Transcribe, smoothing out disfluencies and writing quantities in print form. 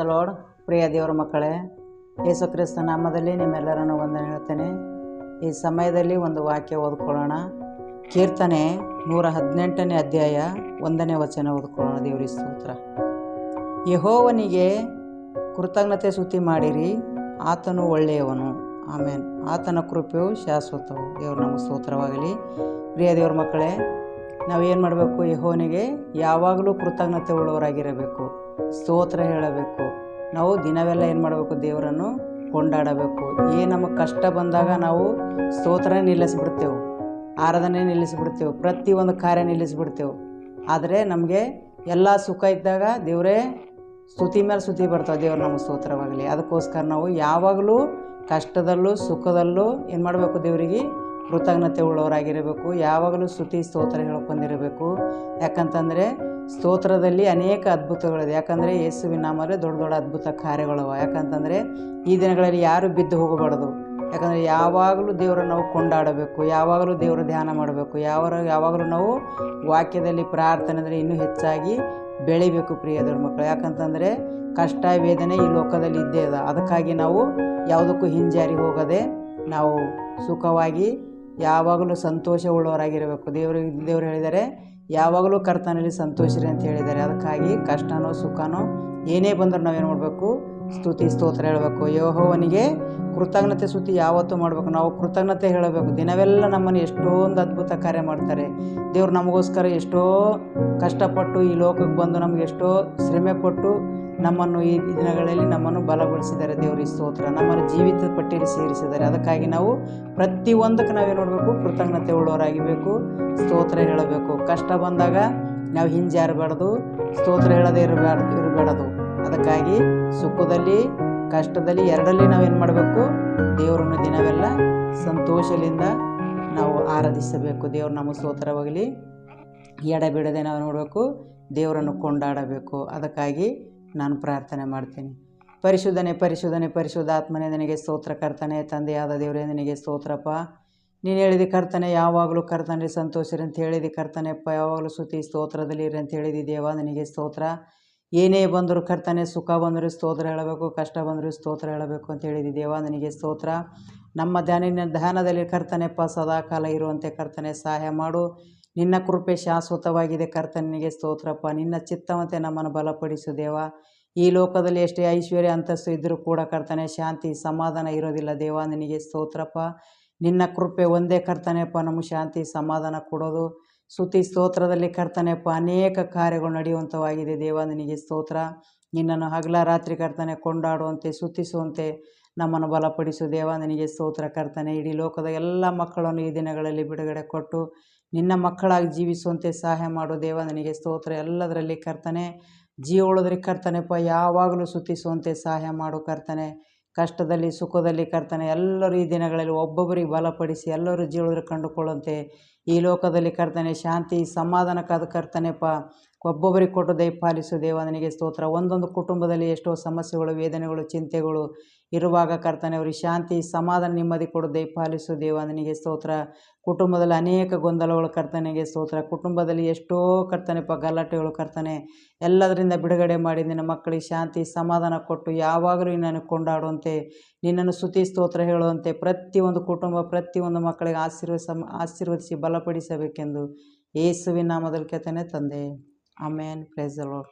Lord. ಪ್ರಿಯ ದೇವರ ಮಕ್ಕಳೇ, ಯೇಸು ಕ್ರಿಸ್ತ ನಾಮದಲ್ಲಿ ನಿಮ್ಮೆಲ್ಲರನ್ನು ವಂದನೆ ಹೇಳ್ತೇನೆ. ಈ ಸಮಯದಲ್ಲಿ ಒಂದು ವಾಕ್ಯ ಓದ್ಕೊಳ್ಳೋಣ. ಕೀರ್ತನೆ 118ನೇ ಅಧ್ಯಾಯ 1ನೇ ವಚನ ಓದ್ಕೊಳ್ಳೋಣ. ದೇವರಿಗೆ ಸ್ತೋತ್ರ. ಯೆಹೋವನಿಗೆ ಕೃತಜ್ಞತೆ ಸ್ತುತಿ ಮಾಡಿರಿ, ಆತನು ಒಳ್ಳೆಯವನು. ಆಮೇನ್. ಆತನ ಕೃಪೆಯು ಶಾಶ್ವತವು. ದೇವರು ನಮಗೆ ಸ್ತೋತ್ರವಾಗಲಿ. ಪ್ರಿಯ ದೇವರ ಮಕ್ಕಳೇ, ನಾವೇನು ಮಾಡಬೇಕು? ಯೆಹೋವನಿಗೆ ಯಾವಾಗಲೂ ಕೃತಜ್ಞತೆ ಉಳ್ಳವರಾಗಿರಬೇಕು, ಸ್ತೋತ್ರ ಹೇಳಬೇಕು. ನಾವು ದಿನವೆಲ್ಲ ಏನು ಮಾಡಬೇಕು? ದೇವರನ್ನು ಕೊಂಡಾಡಬೇಕು. ನಮಗೆ ಕಷ್ಟ ಬಂದಾಗ ನಾವು ಸ್ತೋತ್ರ ನಿಲ್ಲಿಸ್ಬಿಡ್ತೇವೆ, ಆರಾಧನೆ ನಿಲ್ಲಿಸ್ಬಿಡ್ತೇವೆ, ಪ್ರತಿಯೊಂದು ಕಾರ್ಯ ನಿಲ್ಲಿಸ್ಬಿಡ್ತೇವೆ. ಆದರೆ ನಮಗೆ ಎಲ್ಲ ಸುಖ ಇದ್ದಾಗ ದೇವರೇ ಸ್ತುತಿ ಮೇಲೆ ಸ್ತುತಿ ಬರ್ತಾವೆ. ದೇವ್ರು ನಮಗೆ ಸ್ತೋತ್ರವಾಗಲಿ. ಅದಕ್ಕೋಸ್ಕರ ನಾವು ಯಾವಾಗಲೂ ಕಷ್ಟದಲ್ಲೂ ಸುಖದಲ್ಲೂ ಏನು ಮಾಡಬೇಕು? ದೇವರಿಗೆ ಕೃತಜ್ಞತೆ ಉಳ್ಳವರಾಗಿರಬೇಕು. ಯಾವಾಗಲೂ ಸ್ತುತಿ ಸ್ತೋತ್ರ ಹೇಳ್ಕೊಂಡಿರಬೇಕು. ಯಾಕಂತಂದರೆ ಸ್ತೋತ್ರದಲ್ಲಿ ಅನೇಕ ಅದ್ಭುತಗಳಿದೆ. ಯಾಕಂದರೆ ಯೇಸುವಿನ ನಾಮದಲ್ಲಿ ದೊಡ್ಡ ದೊಡ್ಡ ಅದ್ಭುತ ಕಾರ್ಯಗಳವ. ಯಾಕಂತಂದರೆ ಈ ದಿನಗಳಲ್ಲಿ ಯಾರು ಬಿದ್ದು ಹೋಗಬಾರ್ದು. ಯಾಕಂದರೆ ಯಾವಾಗಲೂ ದೇವರನ್ನು ನಾವು ಕೊಂಡಾಡಬೇಕು, ಯಾವಾಗಲೂ ದೇವರ ಧ್ಯಾನ ಮಾಡಬೇಕು, ಯಾವಾಗಲೂ ನಾವು ವಾಕ್ಯದಲ್ಲಿ ಪ್ರಾರ್ಥನೆಯಲ್ಲಿ ಇನ್ನೂ ಹೆಚ್ಚಾಗಿ ಬೆಳಿಬೇಕು. ಪ್ರಿಯ ದೇವ್ರ ಮಕ್ಕಳು, ಯಾಕಂತಂದರೆ ಕಷ್ಟ ವೇದನೆ ಈ ಲೋಕದಲ್ಲಿ ಇದ್ದೇ ಇದೆ. ಅದಕ್ಕಾಗಿ ನಾವು ಯಾವುದಕ್ಕೂ ಹಿಂಜಾರಿ ಹೋಗದೆ ನಾವು ಸುಖವಾಗಿ ಯಾವಾಗಲೂ ಸಂತೋಷ ಉಳ್ಳವರಾಗಿರಬೇಕು. ದೇವರು ಹೇಳಿದ್ದಾರೆ, ಯಾವಾಗಲೂ ಕರ್ತನಲ್ಲಿ ಸಂತೋಷಿರಿ ಅಂತ ಹೇಳಿದ್ದಾರೆ. ಅದಕ್ಕಾಗಿ ಕಷ್ಟನೋ ಸುಖನೋ ಏನೇ ಬಂದರೂ ನಾವೇನು ಮಾಡಬೇಕು? ಸ್ತುತಿ ಸ್ತೋತ್ರ ಹೇಳಬೇಕು. ಯೆಹೋವನಿಗೆ ಕೃತಜ್ಞತೆ ಸ್ತುತಿ ಯಾವತ್ತೂ ಮಾಡಬೇಕು. ನಾವು ಕೃತಜ್ಞತೆ ಹೇಳಬೇಕು. ದಿನವೆಲ್ಲ ನಮ್ಮನ್ನು ಎಷ್ಟೊಂದು ಅದ್ಭುತ ಕಾರ್ಯ ಮಾಡ್ತಾರೆ. ದೇವ್ರು ನಮಗೋಸ್ಕರ ಎಷ್ಟೋ ಕಷ್ಟಪಟ್ಟು ಈ ಲೋಕಕ್ಕೆ ಬಂದು ನಮಗೆ ಎಷ್ಟೋ ಶ್ರಮೆ ಕೊಟ್ಟು ನಮ್ಮನ್ನು ಈ ದಿನಗಳಲ್ಲಿ ನಮ್ಮನ್ನು ಬಲಗೊಳಿಸಿದ್ದಾರೆ. ದೇವರಿಗೆ ಸ್ತೋತ್ರ. ನಮ್ಮನ್ನು ಜೀವಿತ ಪಟ್ಟಿಯಲ್ಲಿ ಸೇರಿಸಿದ್ದಾರೆ. ಅದಕ್ಕಾಗಿ ನಾವು ಪ್ರತಿಯೊಂದಕ್ಕೆ ನಾವೇನು ಮಾಡಬೇಕು? ಕೃತಜ್ಞತೆ ಉಳ್ಳವರಾಗಿರಬೇಕು, ಸ್ತೋತ್ರ ಹೇಳಬೇಕು. ಕಷ್ಟ ಬಂದಾಗ ನಾವು ಹಿಂಜಾರಬಾರ್ದು, ಸ್ತೋತ್ರ ಹೇಳದೇ ಇರಬಾರ್ದು. ಅದಕ್ಕಾಗಿ ಸುಖದಲ್ಲಿ ಕಷ್ಟದಲ್ಲಿ ಎರಡಲ್ಲಿ ನಾವೇನು ಮಾಡಬೇಕು? ದೇವರನ್ನು ದಿನವೆಲ್ಲ ಸಂತೋಷದಿಂದ ನಾವು ಆರಾಧಿಸಬೇಕು. ದೇವ್ರು ನಮ್ಮ ಸ್ತೋತ್ರವಾಗಲಿ. ಎಡೆಬಿಡದೆ ನಾವು ನೋಡಬೇಕು, ದೇವರನ್ನು ಕೊಂಡಾಡಬೇಕು. ಅದಕ್ಕಾಗಿ ನಾನು ಪ್ರಾರ್ಥನೆ ಮಾಡ್ತೀನಿ. ಪರಿಶುದ್ಧನೇ ಪರಿಶುದ್ಧನೇ ಪರಿಶುದ್ಧಾತ್ಮನೇ ನಿನಗೆ ಸ್ತೋತ್ರ. ಕರ್ತನೆ ತಂದೆಯಾದ ದೇವರೇ ನಿನಗೆ ಸ್ತೋತ್ರಪ್ಪ. ನೀನು ಹೇಳಿದಿ ಕರ್ತನೆ, ಯಾವಾಗಲೂ ಕರ್ತನಲ್ಲಿ ಸಂತೋಷರಿ ಅಂತ ಹೇಳಿದಿ ಕರ್ತನೆಪ್ಪ. ಯಾವಾಗಲೂ ಸ್ತುತಿ ಸ್ತೋತ್ರದಲ್ಲಿ ಇರಿ ಅಂತ ಹೇಳಿದಿ ದೇವ, ನಿನಗೆ ಸ್ತೋತ್ರ. ಏನೇ ಬಂದರೂ ಕರ್ತನೆ, ಸುಖ ಬಂದರೂ ಸ್ತೋತ್ರ ಹೇಳಬೇಕು, ಕಷ್ಟ ಬಂದರೂ ಸ್ತೋತ್ರ ಹೇಳಬೇಕು ಅಂತ ಹೇಳಿದಿ ದೇವ, ನಿನಗೆ ಸ್ತೋತ್ರ. ನಮ್ಮ ಧ್ಯಾನದಲ್ಲಿ ಕರ್ತನೆಪ್ಪ ಸದಾಕಾಲ ಇರುವಂತೆ ಕರ್ತನೆ ಸಹಾಯ ಮಾಡು. ನಿನ್ನ ಕೃಪೆ ಶಾಶ್ವತವಾಗಿದೆ ಕರ್ತನಿಗೆ ಸ್ತೋತ್ರಪ್ಪ. ನಿನ್ನ ಚಿತ್ತವಂತೆ ನಮ್ಮನ್ನು ಬಲಪಡಿಸು ದೇವ. ಈ ಲೋಕದಲ್ಲಿ ಎಷ್ಟೇ ಐಶ್ವರ್ಯ ಅಂತಸ್ತು ಇದ್ದರೂ ಕೂಡ ಕರ್ತನೆ ಶಾಂತಿ ಸಮಾಧಾನ ಇರೋದಿಲ್ಲ ದೇವ, ನಿನಗೆ ಸ್ತೋತ್ರಪ್ಪ. ನಿನ್ನ ಕೃಪೆ ಒಂದೇ ಕರ್ತನೆಪ್ಪ ನಮಗೆ ಶಾಂತಿ ಸಮಾಧಾನ ಕೊಡೋದು. ಸ್ತುತಿ ಸ್ತೋತ್ರದಲ್ಲಿ ಕರ್ತನೆಪ್ಪ ಅನೇಕ ಕಾರ್ಯಗಳು ನಡೆಯುವಂಥವಾಗಿದೆ ದೇವ, ನಿನಗೆ ಸ್ತೋತ್ರ. ನಿನ್ನನ್ನು ಹಗಲ ರಾತ್ರಿ ಕರ್ತನೆ ಕೊಂಡಾಡುವಂತೆ ಸ್ತುತಿಸುವಂತೆ ನಮ್ಮನ್ನು ಬಲಪಡಿಸು ದೇವ, ನಿನಗೆ ಸ್ತೋತ್ರ ಕರ್ತನೆ. ಇಡೀ ಲೋಕದ ಎಲ್ಲ ಮಕ್ಕಳನ್ನು ಈ ದಿನಗಳಲ್ಲಿ ಬಿಡುಗಡೆ ಕೊಟ್ಟು ನಿನ್ನ ಮಕ್ಕಳಾಗಿ ಜೀವಿಸುವಂತೆ ಸಹಾಯ ಮಾಡು ದೇವ, ನಿನಗೆ ಸ್ತೋತ್ರ. ಎಲ್ಲದರಲ್ಲಿ ಕರ್ತನೆ ಜೀವ ಉಳಿದ್ರೆ ಕರ್ತನೆಪ್ಪ ಯಾವಾಗಲೂ ಸ್ತುತಿಸುವಂತೆ ಸಹಾಯ ಮಾಡು ಕರ್ತನೆ. ಕಷ್ಟದಲ್ಲಿ ಸುಖದಲ್ಲಿ ಕರ್ತನೆ ಎಲ್ಲರೂ ಈ ದಿನಗಳಲ್ಲಿ ಒಬ್ಬೊಬ್ಬರಿಗೆ ಬಲಪಡಿಸಿ ಎಲ್ಲರೂ ಜೀವನ ಕಂಡುಕೊಳ್ಳುವಂತೆ ಈ ಲೋಕದಲ್ಲಿ ಕರ್ತನೆ ಶಾಂತಿ ಸಮಾಧಾನಕ್ಕಾದ ಕರ್ತನೆಪ್ಪ ಒಬ್ಬೊಬ್ಬರಿಗೆ ಕೊಟ್ಟು ದಯಪಾಲಿಸು ದೇವ, ನಿನಗೆ ಸ್ತೋತ್ರ. ಒಂದೊಂದು ಕುಟುಂಬದಲ್ಲಿ ಎಷ್ಟೋ ಸಮಸ್ಯೆಗಳು, ವೇದನೆಗಳು, ಚಿಂತೆಗಳು ಇರುವಾಗ ಕರ್ತನೆ ಅವರಿಗೆ ಶಾಂತಿ ಸಮಾಧಾನ ನೆಮ್ಮದಿ ಕೊಡು ದಯಪಾಲಿಸು ದೇವ, ನಿನಗೆ ಸ್ತೋತ್ರ. ಕುಟುಂಬದಲ್ಲಿ ಅನೇಕ ಗೊಂದಲಗಳು ಕರ್ತನೆಗೆ ಸ್ತೋತ್ರ. ಕುಟುಂಬದಲ್ಲಿ ಎಷ್ಟೋ ಕರ್ತನೆಪ್ಪ ಗಲಾಟೆಗಳು ಕರ್ತನೆ ಎಲ್ಲದರಿಂದ ಬಿಡುಗಡೆ ಮಾಡಿ ನಿನ್ನ ಮಕ್ಕಳಿಗೆ ಶಾಂತಿ ಸಮಾಧಾನ ಕೊಟ್ಟು ಯಾವಾಗಲೂ ನಿನ್ನನ್ನು ಕೊಂಡಾಡುವಂತೆ ನಿನ್ನನ್ನು ಸ್ತುತಿ ಸ್ತೋತ್ರ ಹೇಳುವಂತೆ ಪ್ರತಿಯೊಂದು ಕುಟುಂಬ ಪ್ರತಿಯೊಂದು ಮಕ್ಕಳಿಗೆ ಆಶೀರ್ವದಿಸಿ ಬಲಪಡಿಸಬೇಕೆಂದು ಯೇಸುವಿನ ನಾಮದಲ್ಲಿ ಕೇಳ್ತೇನೆ ತಂದೆ. ಆಮೇನ್. Praise the lord.